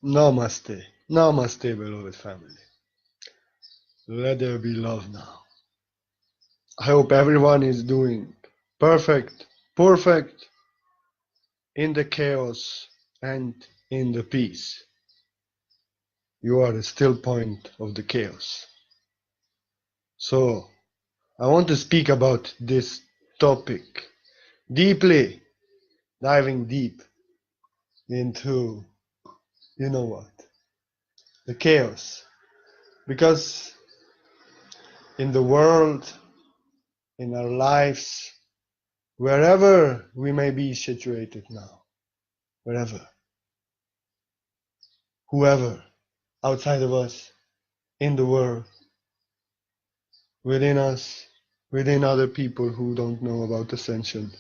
Namaste. Namaste, beloved family. Let there be love now. I hope everyone is doing perfect in the chaos and in the peace. You are the still point of the chaos. So, I want to speak about this topic deeply, diving deep into, you know what, the chaos. Because in the world, in our lives, wherever we may be situated now, wherever, whoever, outside of us, in the world, within us, within other people who don't know about ascension,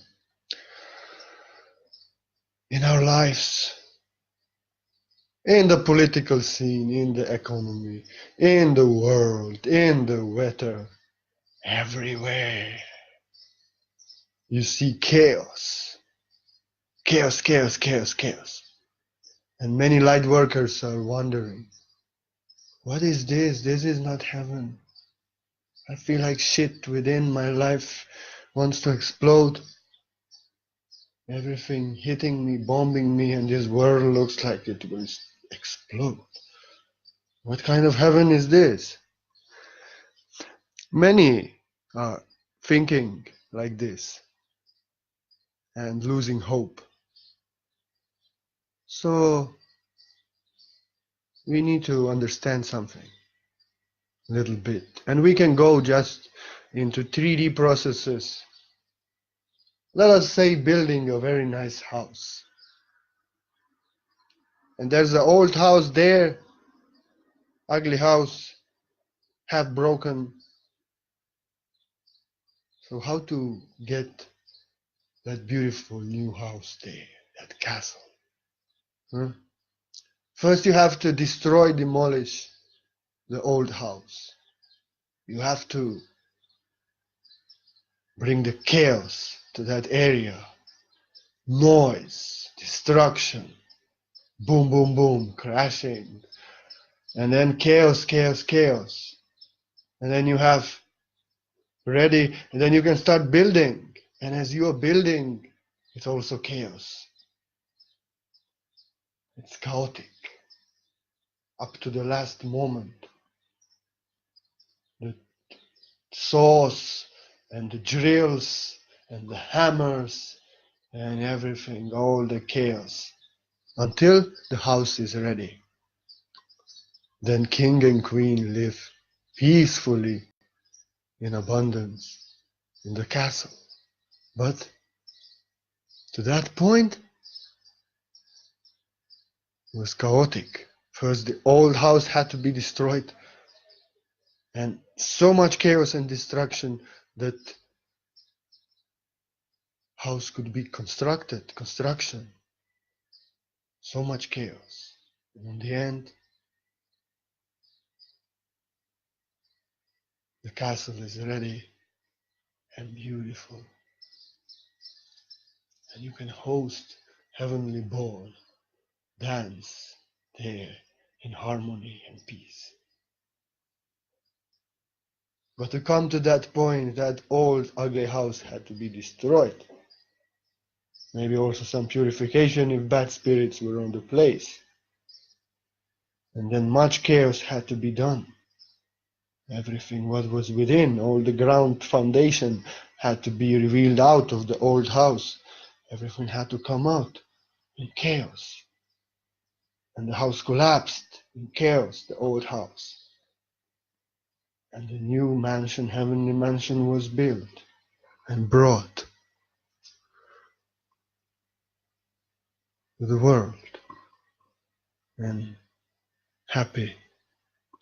in our lives, in the political scene, in the economy, in the world, in the weather, everywhere. You see chaos, chaos, chaos, chaos, chaos. And many light workers are wondering, what is this? This is not heaven. I feel like shit within my life wants to explode. Everything hitting me, bombing me, and this world looks like it will explode. What kind of heaven is this? Many are thinking like this and losing hope. So we need to understand something a little bit. And we can go just into 3D processes. Let us say building a very nice house. And there's an old house there, ugly house, half broken. So how to get that beautiful new house there, that castle? Huh? First you have to demolish the old house. You have to bring the chaos to that area. Noise, destruction, boom, boom, boom, crashing. And then chaos, chaos, chaos. And then you have ready, and then you can start building. And as you are building, it's also chaos. It's chaotic up to the last moment. The saws and the drills and the hammers and everything, all the chaos, until the house is ready. Then king and queen live peacefully in abundance in the castle. But to that point, it was chaotic. First, the old house had to be destroyed, and so much chaos and destruction that house could be construction. So much chaos. And in the end, the castle is ready and beautiful. And you can host heavenly ball, dance there in harmony and peace. But to come to that point, that old ugly house had to be destroyed. Maybe also some purification if bad spirits were on the place. And then much chaos had to be done. Everything what was within, all the ground foundation had to be revealed out of the old house. Everything had to come out in chaos. And the house collapsed in chaos, the old house. And the new mansion, heavenly mansion, was built and brought to the world. And happy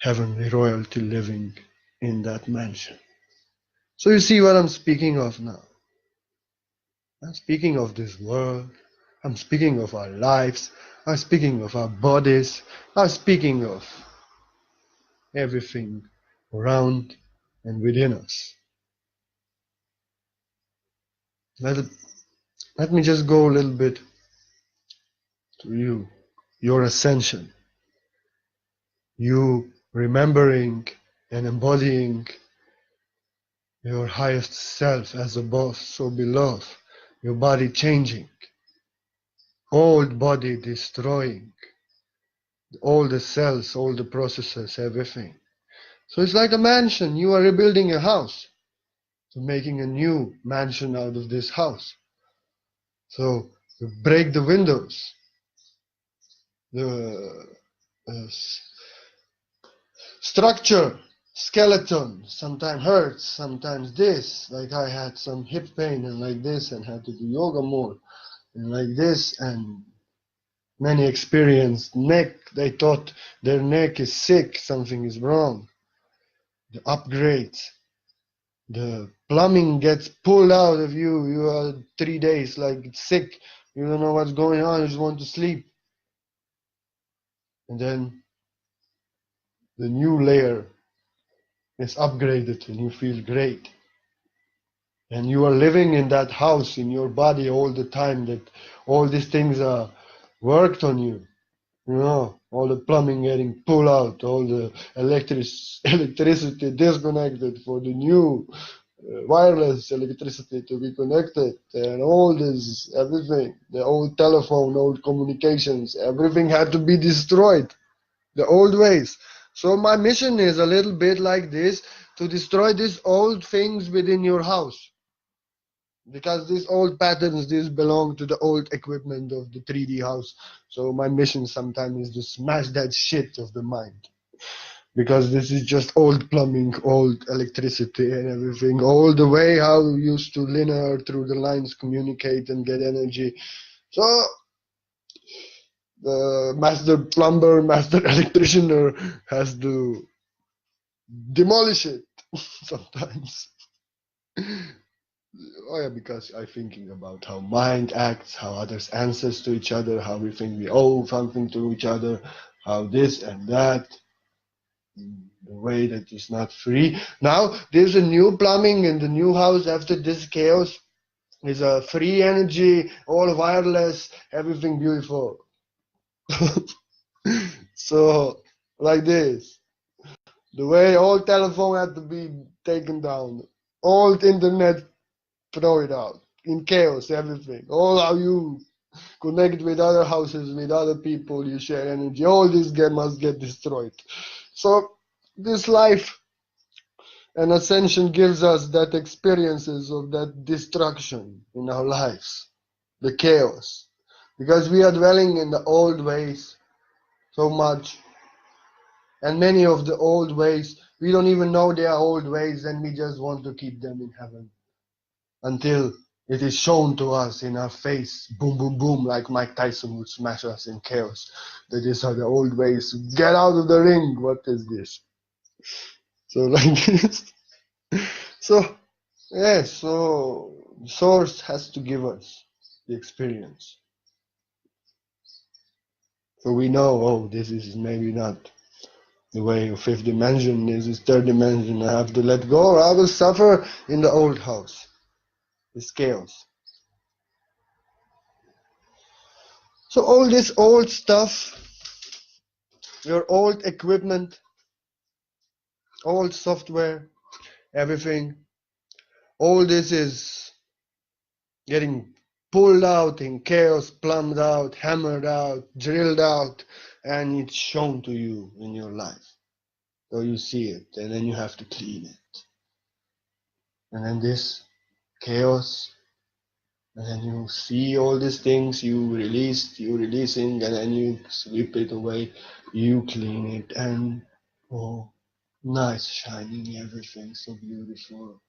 heavenly royalty living in that mansion. So you see what I'm speaking of now. I'm speaking of this world. I'm speaking of our lives. I'm speaking of our bodies. I'm speaking of everything around and within us. Let me just go a little bit to you, your ascension. you remembering and embodying your highest self as a boss, so below, your body changing, old body destroying, all the cells, all the processes, everything. So it's like a mansion. You are rebuilding a house, so making a new mansion out of this house. So you break the windows, the structure, skeleton, sometimes hurts, sometimes this, like I had some hip pain and like this and had to do yoga more and like this, and many experienced neck, they thought their neck is sick, something is wrong. The upgrades, the plumbing gets pulled out of you, you are 3 days like sick, you don't know what's going on, you just want to sleep. And then the new layer is upgraded and you feel great. And you are living in that house in your body all the time, that all these things are worked on you. You know, all the plumbing getting pulled out, all the electricity disconnected for the new wireless electricity to be connected, and all this, everything, the old telephone, old communications, everything had to be destroyed, the old ways. So my mission is a little bit like this, to destroy these old things within your house. Because these old patterns, these belong to the old equipment of the 3D house. So my mission sometimes is to smash that shit of the mind. Because this is just old plumbing, old electricity and everything. All the way how we used to linear through the lines communicate and get energy. So the master plumber, master electrician has to demolish it sometimes. Oh yeah, because I'm thinking about how mind acts, how others answers to each other, how we think we owe something to each other, how this and that, the way that is not free. Now there's a new plumbing in the new house after this chaos. Is a free energy, all wireless, everything beautiful. So like this, the way all telephone had to be taken down, all internet throw it out in chaos, everything. All how you connect with other houses, with other people, you share energy. All this must get destroyed. So this life and ascension gives us that experiences of that destruction in our lives, the chaos, because we are dwelling in the old ways so much, and many of the old ways we don't even know they are old ways, and we just want to keep them in heaven until it is shown to us in our face, boom, boom, boom, like Mike Tyson would smash us in chaos. That these are the old ways. Get out of the ring. What is this? So like this. So, yeah, so Source has to give us the experience. So we know, oh, this is maybe not the way of fifth dimension, this is third dimension. I have to let go or I will suffer in the old house. It's chaos. So all this old stuff, your old equipment, old software, everything, all this is getting pulled out in chaos, plumbed out, hammered out, drilled out, and it's shown to you in your life. So you see it, and then you have to clean it. And then this chaos, and then you see all these things you releasing, and then you sweep it away, you clean it, and oh, nice, shining, everything so beautiful.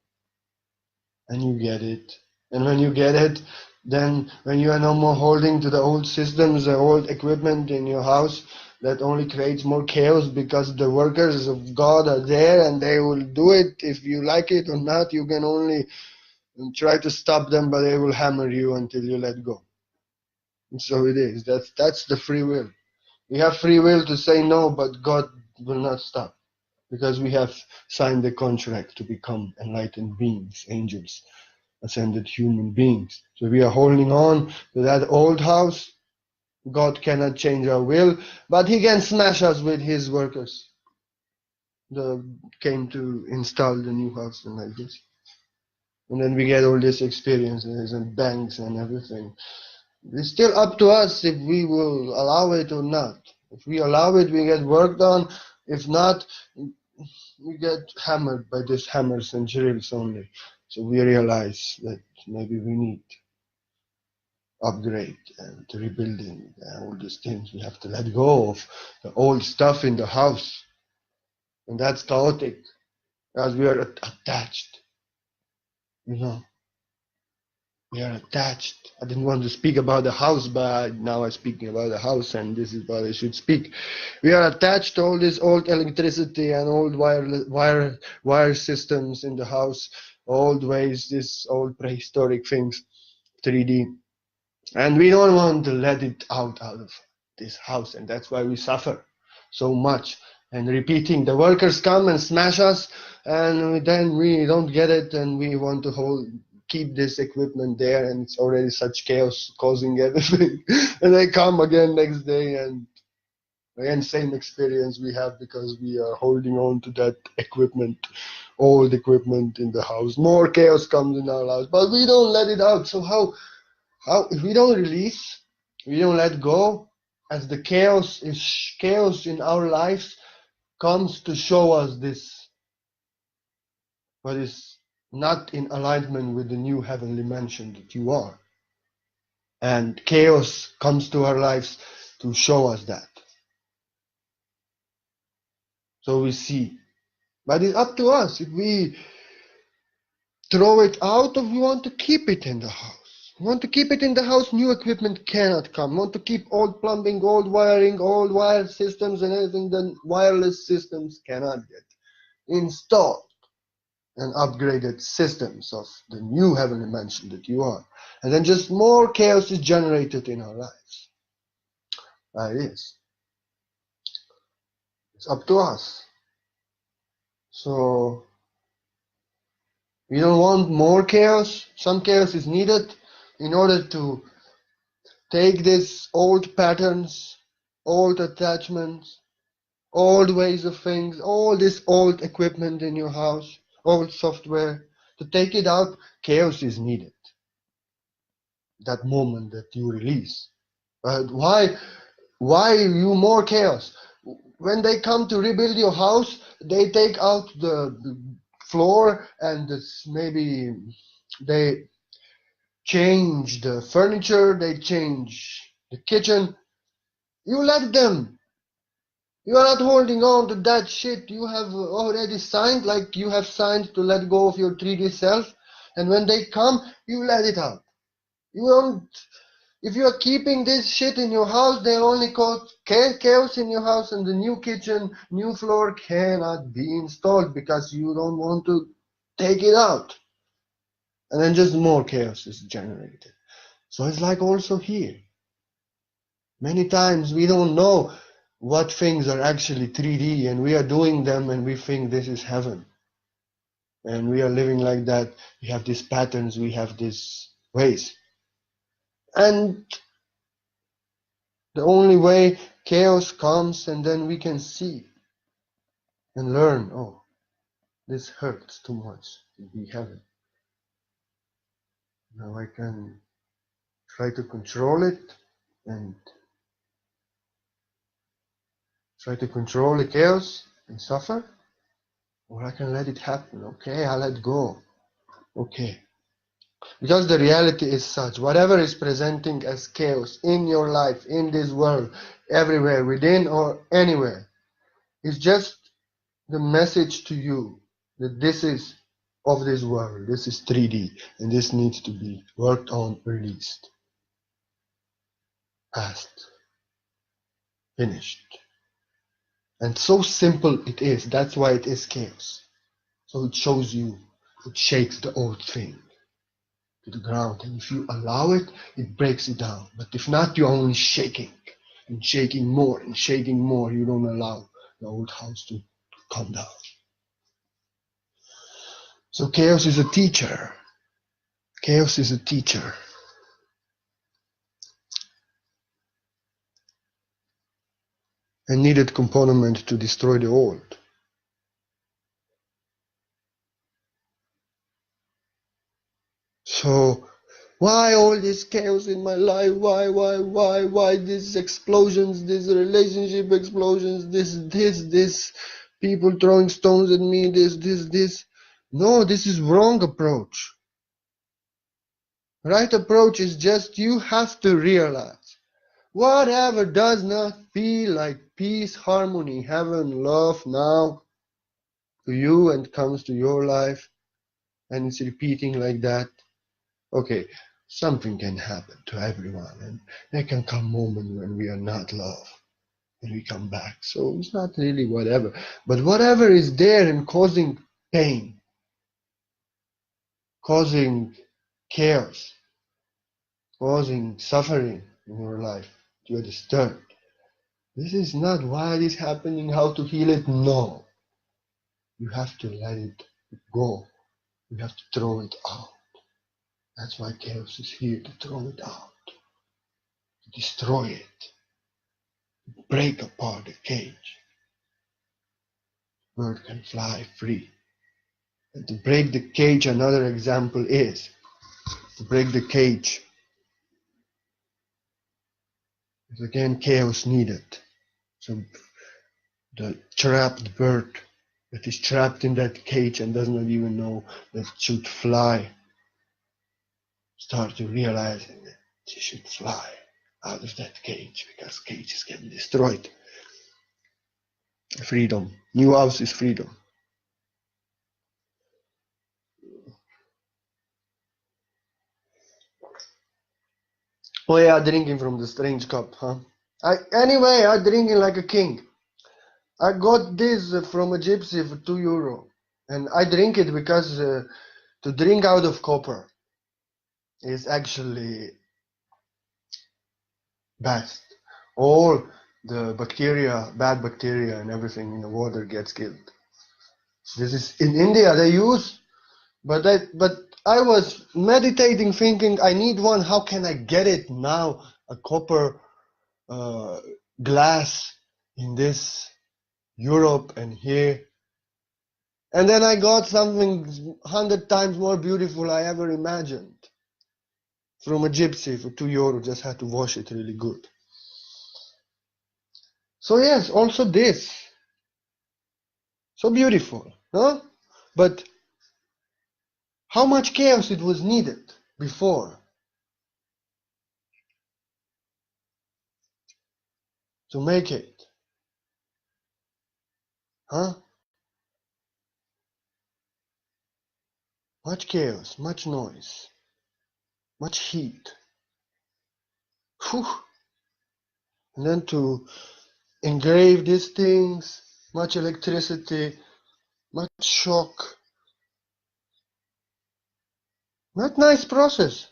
And you get it. And when you get it, then when you are no more holding to the old systems, the old equipment in your house, that only creates more chaos, because the workers of God are there and they will do it. If you like it or not, you can only try to stop them, but they will hammer you until you let go. And so it is. That's the free will. We have free will to say no, but God will not stop, because we have signed the contract to become enlightened beings, angels, ascended human beings. So we are holding on to that old house, God cannot change our will, but he can smash us with his workers. The came to install the new house and like this. And then we get all these experiences and banks and everything. It's still up to us if we will allow it or not. If we allow it, we get work done. If not, we get hammered by these hammers and drills only. So we realize that maybe we need upgrade and rebuilding and all these things. We have to let go of the old stuff in the house. And that's chaotic as we are attached. You know, we are attached. I didn't want to speak about the house, but now I'm speaking about the house, and this is what I should speak. We are attached to all this old electricity and old wire systems in the house, old ways, this old prehistoric things, 3D. And we don't want to let it out of this house, and that's why we suffer so much. And repeating, the workers come and smash us, and then we don't get it, and we want to keep this equipment there, and it's already such chaos causing everything. And they come again next day, and again same experience we have because we are holding on to that equipment, old equipment in the house. More chaos comes in our lives, but we don't let it out. So how if we don't release, we don't let go, as the chaos in our lives comes to show us this, what is not in alignment with the new heavenly mansion that you are. And chaos comes to our lives to show us that. So we see. But it's up to us if we throw it out or we want to keep it in the house. We want to keep it in the house, new equipment cannot come. We want to keep old plumbing, old wiring, old wire systems and everything, then wireless systems cannot get installed and upgraded systems of the new heavenly mansion that you are. And then just more chaos is generated in our lives. That is. It's up to us. So we don't want more chaos. Some chaos is needed in order to take these old patterns, old attachments, old ways of things, all this old equipment in your house, old software. To take it out, chaos is needed. That moment that you release. But why you more chaos? When they come to rebuild your house, they take out the floor and maybe they change the furniture, they change the kitchen. You let them. You are not holding on to that shit. You have already signed, like you have signed to let go of your 3D self. And when they come, you let it out. You don't. If you are keeping this shit in your house, they only cause chaos in your house, and the new kitchen, new floor cannot be installed because you don't want to take it out. And then just more chaos is generated. So it's like also here. Many times we don't know what things are actually 3D, and we are doing them and we think this is heaven. And we are living like that. We have these patterns, we have these ways. And the only way chaos comes, and then we can see and learn, oh, this hurts too much to be heaven. Now I can try to control it and try to control the chaos and suffer, or I can let it happen. Okay, I let go. Okay. Because the reality is such, whatever is presenting as chaos in your life, in this world, everywhere, within or anywhere, is just the message to you that this is of this world, this is 3D, and this needs to be worked on, released, past, finished. And so simple it is, that's why it is chaos. So it shows you, it shakes the old thing to the ground, and if you allow it, it breaks it down. But if not, you're only shaking and shaking more and shaking more. You don't allow the old house to come down. So chaos is a teacher. Chaos is a teacher. and needed component to destroy the old. So why all this chaos in my life? Why these explosions, these relationship explosions, this people throwing stones at me, this. No, this is wrong approach. Right approach is just you have to realize whatever does not feel like peace, harmony, heaven, love now to you and comes to your life and it's repeating like that. Okay, something can happen to everyone and there can come a moment when we are not love and we come back. So it's not really whatever. But whatever is there and causing pain, causing chaos, causing suffering in your life, you are disturbed. This is not why it is happening, how to heal it. No. You have to let it go. You have to throw it out. That's why chaos is here, to throw it out, to destroy it, break apart the cage. Bird can fly free. And to break the cage, another example is to break the cage. Is again chaos needed. So the trapped bird that is trapped in that cage and does not even know that it should fly, start to realizing that she should fly out of that cage because cages can be destroyed. Freedom. New house is freedom. Oh yeah, drinking from the strange cup, huh? Anyway, I'm drinking like a king. I got this from a gypsy for €2. And I drink it because to drink out of copper is actually best. All the bacteria, bad bacteria and everything in the water gets killed. This is in India they use, but I was meditating thinking I need one, how can I get it now? A copper glass in this Europe and here. And then I got something 100 times more beautiful I ever imagined. From a gypsy for €2, just had to wash it really good. So yes, also this. So beautiful, huh? But how much chaos it was needed before to make it, huh? Much chaos, much noise, much heat. Whew. And then to engrave these things, much electricity, much shock. Not nice process,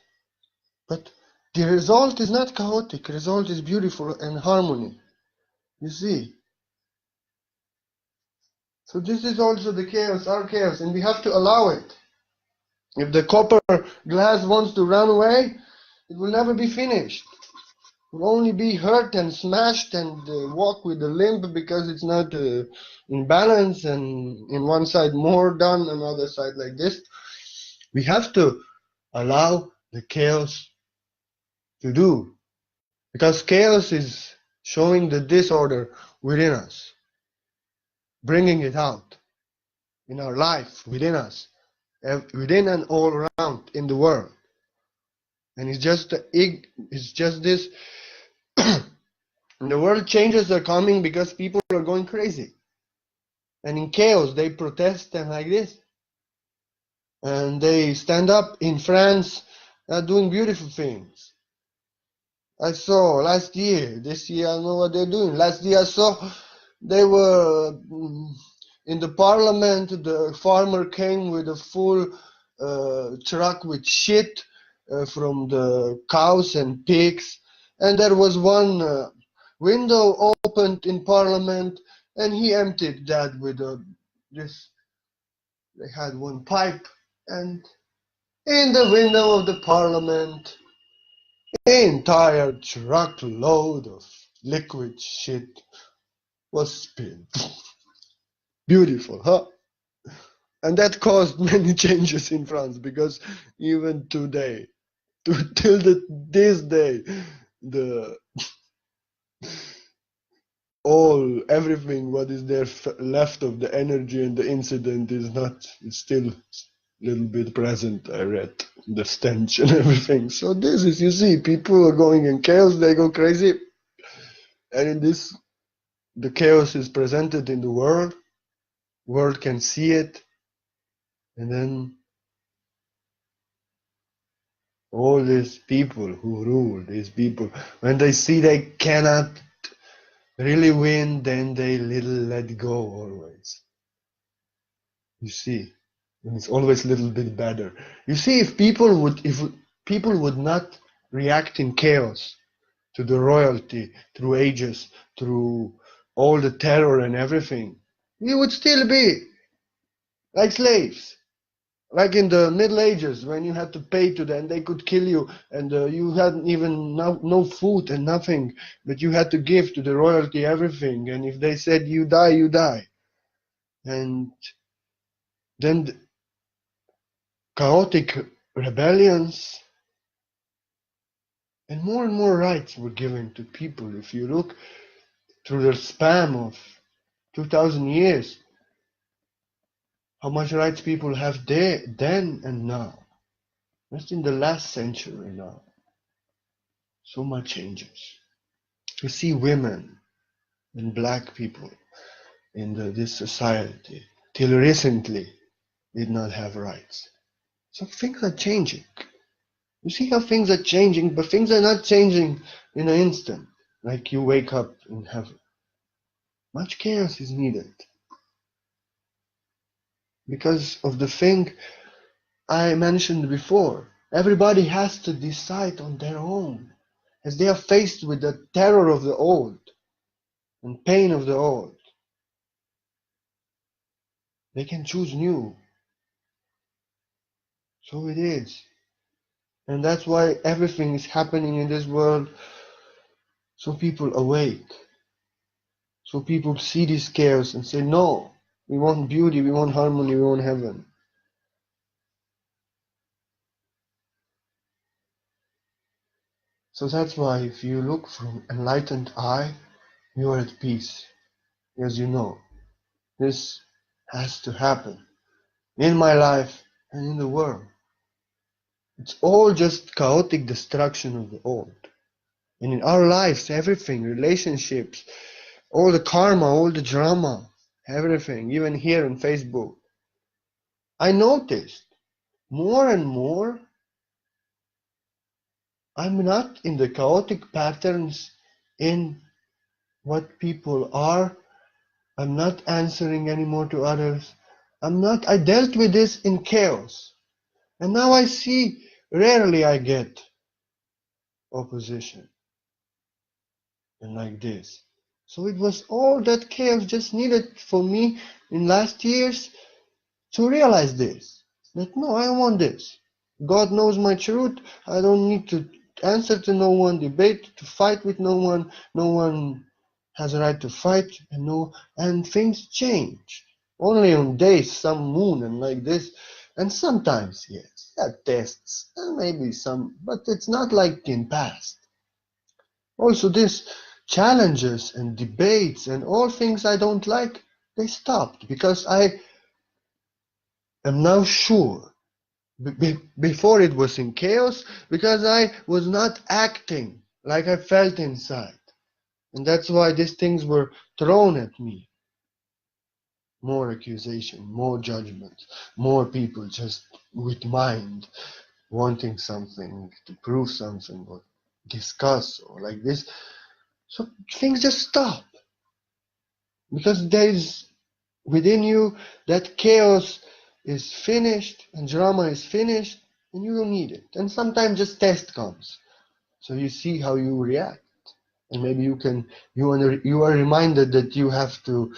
but the result is not chaotic. The result is beautiful and harmony. You see? So this is also the chaos, our chaos, and we have to allow it. If the copper glass wants to run away, it will never be finished. It will only be hurt and smashed and walk with a limp because it's not in balance and in one side more done, another side like this. We have to allow the chaos to do, because chaos is showing the disorder within us, bringing it out in our life, within us, within and all around in the world. And it's just this. The world changes are coming because people are going crazy, and in chaos they protest and like this, and they stand up in France, doing beautiful things. I saw last year, this year I don't know what they're doing. Last year I saw they were in the parliament. The farmer came with a full truck with shit from the cows and pigs, and there was one window opened in parliament, and he emptied that with this. They had one pipe, and in the window of the parliament, an entire truckload of liquid shit was spin. Beautiful, huh? And that caused many changes in France, because even today, till this day, the everything what is there left of the energy and the incident is not, it's still a little bit present. I read the stench and everything. So this is, you see, people are going in chaos, they go crazy, and in this, the chaos is presented in the world can see it, and then all these people who rule, these people, when they see they cannot really win, then they little let go always. You see, and it's always a little bit better. You see, if people would not react in chaos to the royalty through ages, through all the terror and everything, we would still be like slaves. Like in the Middle Ages, when you had to pay to them, they could kill you, and you had even no food and nothing, but you had to give to the royalty everything. And if they said you die, you die. And then chaotic rebellions and more rights were given to people. If you look through the span of 2000 years, how much rights people have there, then and now. Just in the last century now. So much changes. You see women and black people in this society till recently did not have rights. So things are changing. You see how things are changing, but things are not changing in an instant, like you wake up in heaven. Much chaos is needed because of the thing I mentioned before. Everybody has to decide on their own, as they are faced with the terror of the old and pain of the old. They can choose new. So it is. And that's why everything is happening in this world, so people awake. So people see this chaos and say, no, we want beauty, we want harmony, we want heaven. So that's why if you look from enlightened eye, you are at peace. As you know, this has to happen in my life and in the world. It's all just chaotic destruction of the old. And in our lives, everything, relationships, all the karma, all the drama, everything, even here on Facebook. I noticed more and more I'm not in the chaotic patterns in what people are. I'm not answering anymore to others. I dealt with this in chaos. And now I see rarely I get opposition. And like this. So it was all that chaos just needed for me in last years to realize this. That no, I want this. God knows my truth. I don't need to answer to no one, debate, to fight with no one. No one has a right to fight, and things change. Only on days, some moon and like this. And sometimes, yes, tests, and maybe some, but it's not like in past. Also, this challenges and debates and all things I don't like, they stopped because I am now sure. Before it was in chaos because I was not acting like I felt inside. And that's why these things were thrown at me. More accusation, more judgment, more people just with mind wanting something to prove something or discuss or like this. So things just stop. Because there is within you that chaos is finished and drama is finished and you don't need it. And sometimes just test comes. So you see how you react. And maybe you are reminded that you have to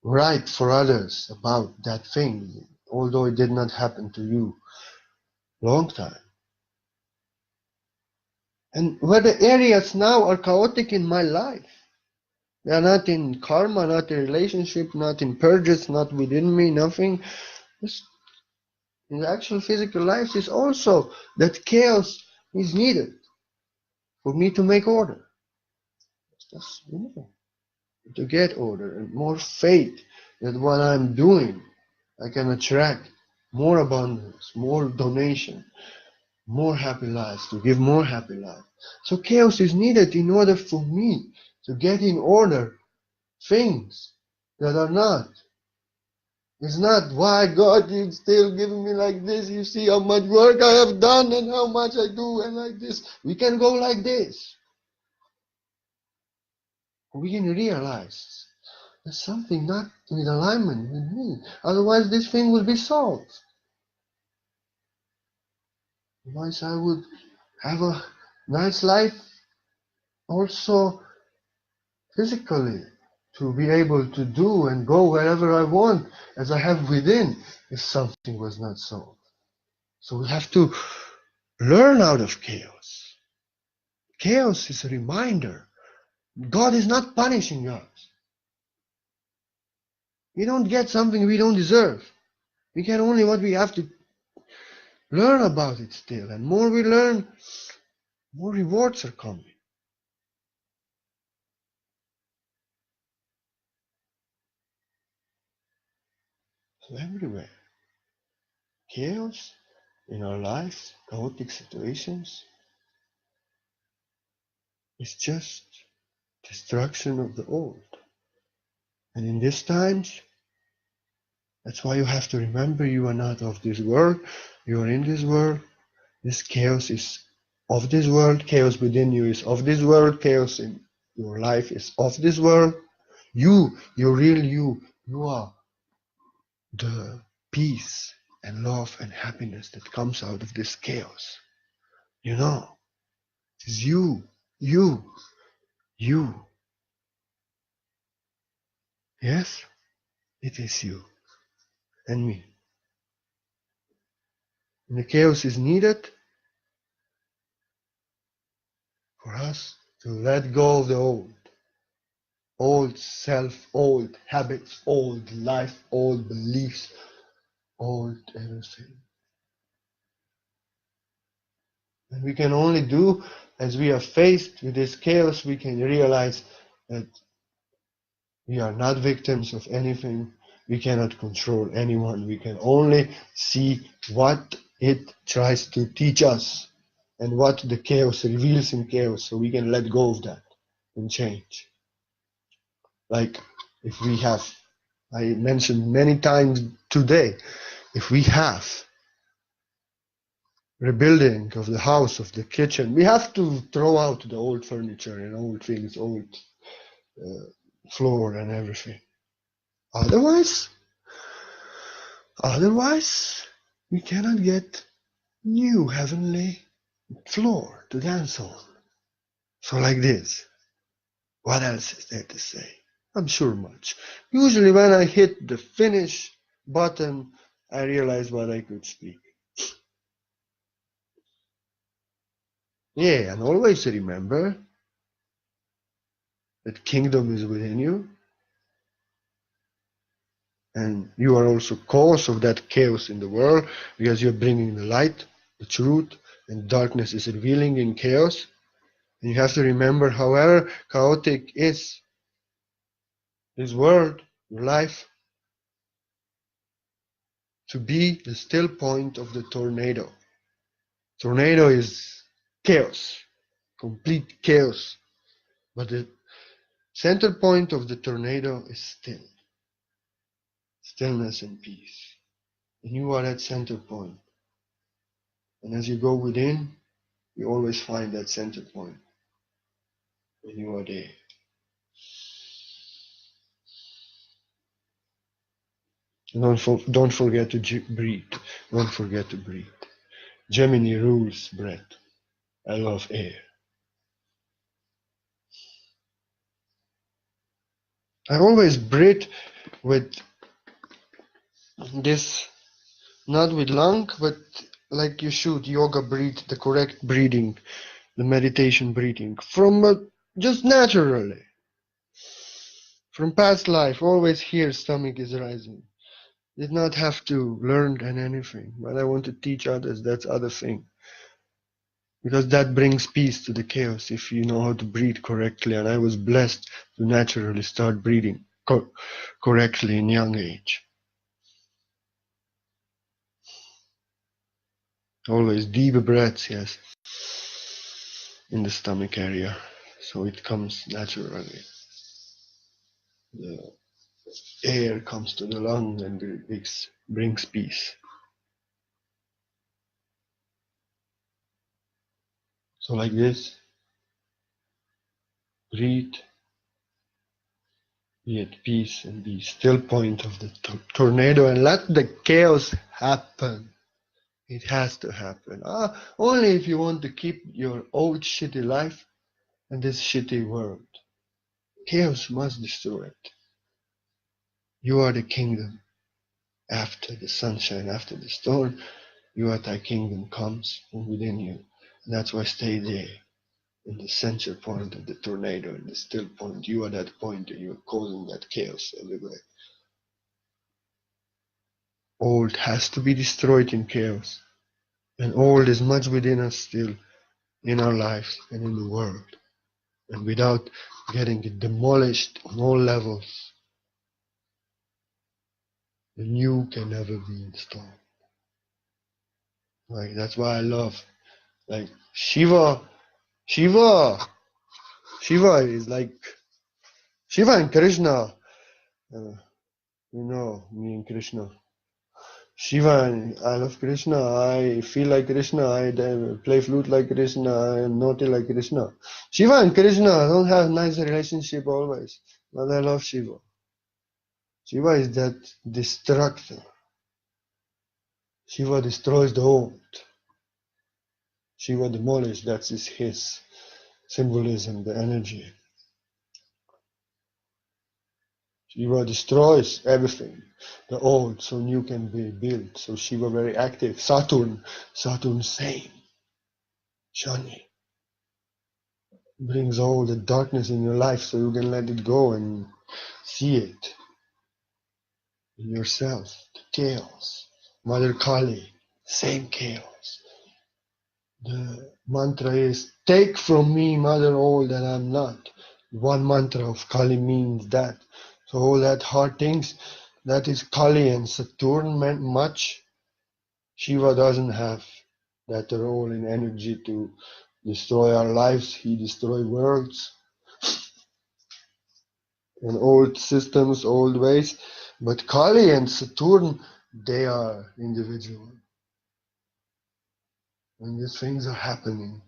write for others about that thing, although it did not happen to you long time. And where the areas now are chaotic in my life, They are not in karma, not in relationship, not in purges, not within me, nothing. Just in the actual physical life is also that chaos is needed for me to make order. Just, to get order and more faith that what I'm doing, I can attract more abundance, more donation, more happy lives, to give more happy life. So chaos is needed in order for me to get in order things that are not. It's not why God is still giving me like this. You see how much work I have done and how much I do and like this. We can go like this. We can realize there's something not in alignment with me. Otherwise this thing will be solved. Otherwise I would have a nice life also physically, to be able to do and go wherever I want as I have within, if something was not solved. So we have to learn out of chaos. Chaos is a reminder. God is not punishing us. We don't get something we don't deserve. We get only what we have to learn about it still. And more we learn, more rewards are coming. So everywhere. Chaos in our lives, chaotic situations, is just destruction of the old. And in these times, that's why you have to remember you are not of this world, you are in this world. This chaos is of this world, chaos within you is of this world, chaos in your life is of this world. You, your real you are the peace and love and happiness that comes out of this chaos. You know, it's you. Yes, it is you and me. And the chaos is needed for us to let go of the old self, old habits, old life, old beliefs, old everything. And we can only do, as we are faced with this chaos, we can realize that we are not victims of anything. We cannot control anyone. We can only see what it tries to teach us and what the chaos reveals in chaos, so we can let go of that and change. Like if we have, I mentioned many times today, if we have rebuilding of the house, of the kitchen, we have to throw out the old furniture and old things, old floor and everything. Otherwise, we cannot get new heavenly floor to dance on. So like this, what else is there to say? I'm sure much. Usually when I hit the finish button, I realize what I could speak. Yeah, and always remember that kingdom is within you, and you are also cause of that chaos in the world, because you're bringing the light, the truth, and darkness is revealing in chaos. And you have to remember, however chaotic is this world, your life, to be the still point of the tornado. Tornado is chaos, complete chaos, but the center point of the tornado is still, stillness and peace. And you are at center point. And as you go within, you always find that center point when you are there. And don't forget to breathe. Don't forget to breathe. Gemini rules breath. I love air. I always breathe with this, not with lung, but like you should yoga breathe, the correct breathing, the meditation breathing, from just naturally. From past life, always here stomach is rising. Did not have to learn anything, but I want to teach others. That's other thing. Because that brings peace to the chaos if you know how to breathe correctly. And I was blessed to naturally start breathing correctly in young age. Always deep breaths, yes, in the stomach area. So it comes naturally. The air comes to the lung and brings peace. So like this, breathe, be at peace and be still point of the tornado and let the chaos happen. It has to happen. Only if you want to keep your old shitty life and this shitty world. Chaos must destroy it. You are the kingdom. After the sunshine, after the storm, you are thy kingdom comes from within you. And that's why stay there. In the center point of the tornado, in the still point, you are that point and you are causing that chaos everywhere. Old has to be destroyed in chaos. And old is much within us still, in our lives and in the world. And without getting it demolished on all levels, the new can never be installed. Like that's why I love, like Shiva is like Shiva and Krishna. Me and Krishna. Shiva, I love Krishna. I feel like Krishna. I play flute like Krishna. I am naughty like Krishna. Shiva and Krishna don't have nice relationship always, but I love Shiva. Shiva is that destructor. Shiva destroys the old. Shiva demolishes. That is his symbolism, the energy. Shiva destroys everything, the old, so new can be built. So Shiva very active. Saturn same. Shani brings all the darkness in your life so you can let it go and see it in yourself. The chaos. Mother Kali, same chaos. The mantra is, take from me, Mother, all that I'm not. One mantra of Kali means that. So all that hard things, that is Kali and Saturn meant much. Shiva doesn't have that role in energy to destroy our lives. He destroys worlds and old systems, old ways. But Kali and Saturn, they are individual. And these things are happening.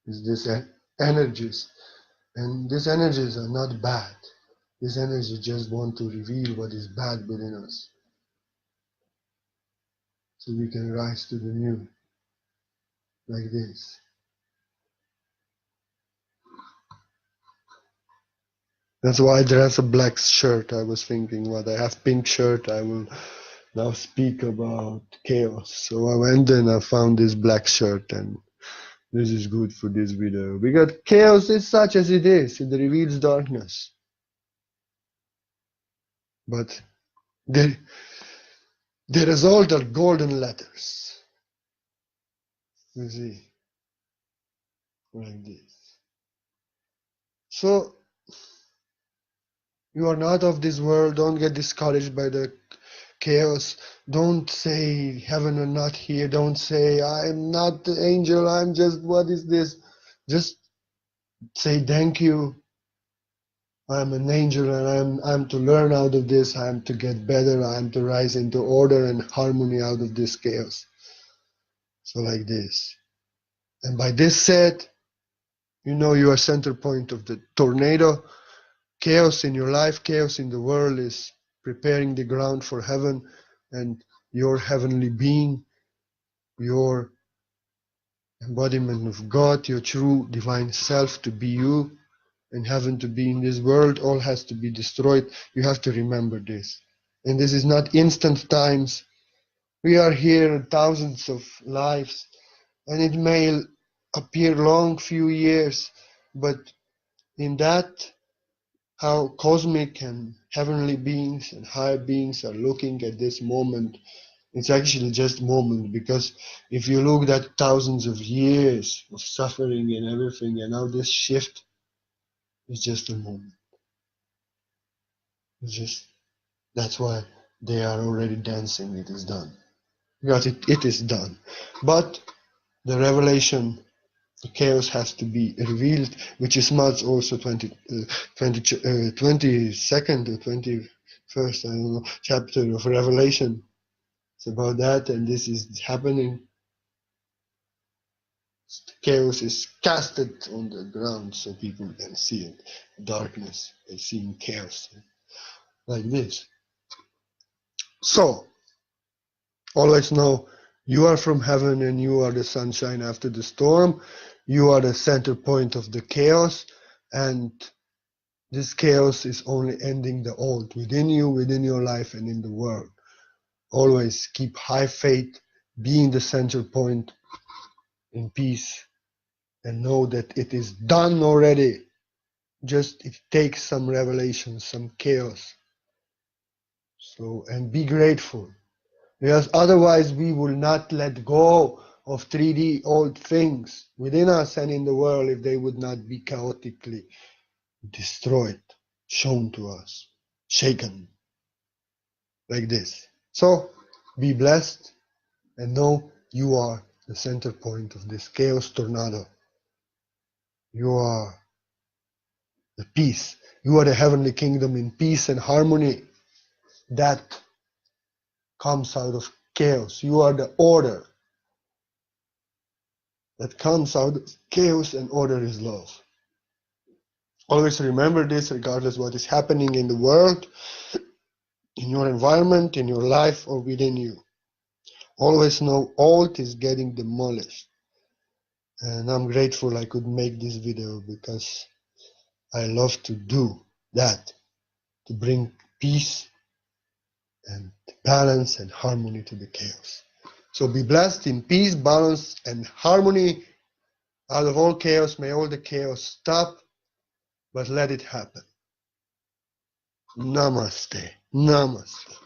It's these energies. And these energies are not bad. These energies just want to reveal what is bad within us. So we can rise to the new. Like this. That's why I dress a black shirt. I was thinking, what I have pink shirt, I will now speak about chaos. So I went and I found this black shirt, and this is good for this video. Because chaos is such as it is. It reveals darkness. But the result are golden letters. You see? Like this. So you are not of this world. Don't get discouraged by the chaos. Don't say heaven or not here. Don't say I'm not the angel. I'm just, what is this? Just say thank you. I'm an angel and I'm to learn out of this. I'm to get better. I'm to rise into order and harmony out of this chaos. So like this. And by this said, you know you are center point of the tornado. Chaos in your life, chaos in the world is preparing the ground for heaven, and your heavenly being, your embodiment of God, your true divine self to be you, and heaven to be in this world, all has to be destroyed. You have to remember this. And this is not instant times. We are here thousands of lives, and it may appear long few years, but in that how cosmic and heavenly beings and higher beings are looking at this moment. It's actually just a moment, because if you look at thousands of years of suffering and everything, and now this shift is just a moment. It's just, that's why they are already dancing. It is done. Because it is done. But the revelation, the chaos has to be revealed, which is much also 22nd or 21st, I don't know, chapter of Revelation. It's about that, and this is happening. Chaos is casted on the ground so people can see it. Darkness, they see chaos like this. So, always know you are from heaven and you are the sunshine after the storm. You are the center point of the chaos, and this chaos is only ending the old within you, within your life, and in the world. Always keep high faith, be in the center point in peace, and know that it is done already. Just it takes some revelation, some chaos. So, and be grateful, because otherwise we will not let go of 3D old things within us and in the world if they would not be chaotically destroyed, shown to us, shaken like this. So be blessed and know you are the center point of this chaos tornado. You are the peace. You are the heavenly kingdom in peace and harmony that comes out of chaos. You are the order that comes out of chaos, and order is love. Always remember this, regardless what is happening in the world, in your environment, in your life, or within you. Always know old is getting demolished. And I'm grateful I could make this video, because I love to do that, to bring peace and balance and harmony to the chaos. So be blessed in peace, balance, and harmony. Out of all chaos, may all the chaos stop, but let it happen. Namaste. Namaste.